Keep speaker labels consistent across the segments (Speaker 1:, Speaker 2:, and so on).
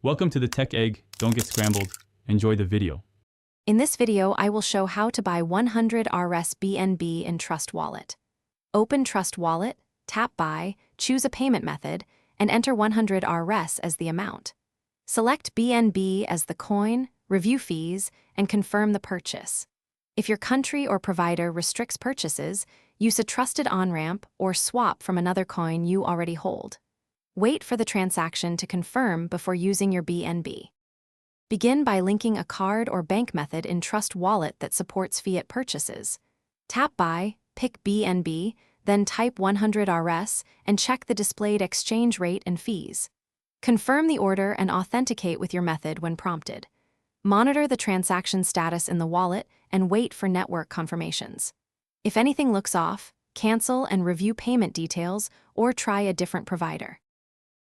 Speaker 1: Welcome to the Tech Egg. Don't get scrambled. Enjoy the video.
Speaker 2: In this video, I will show how to buy 100 RS BNB in Trust Wallet. Open Trust Wallet, tap Buy, choose a payment method, and enter 100 RS as the amount. Select BNB as the coin, review fees, and confirm the purchase. If your country or provider restricts purchases, use a trusted on-ramp or swap from another coin you already hold. Wait for the transaction to confirm before using your BNB. Begin by linking a card or bank method in Trust Wallet that supports fiat purchases. Tap Buy, pick BNB, then type 100 RS and check the displayed exchange rate and fees. Confirm the order and authenticate with your method when prompted. Monitor the transaction status in the wallet and wait for network confirmations. If anything looks off, cancel and review payment details or try a different provider.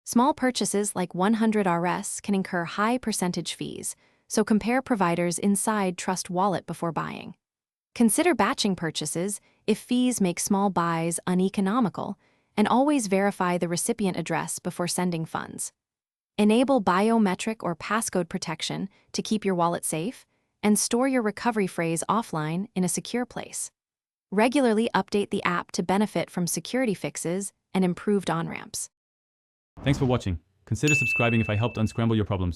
Speaker 2: Small purchases like 100 RS can incur high percentage fees, so compare providers inside Trust Wallet before buying. Consider batching purchases if fees make small buys uneconomical, and always verify the recipient address before sending funds. Enable biometric or passcode protection to keep your wallet safe, and store your recovery phrase offline in a secure place. Regularly update the app to benefit from security fixes and improved on-ramps.
Speaker 1: Thanks for watching. Consider subscribing if I helped unscramble your problems.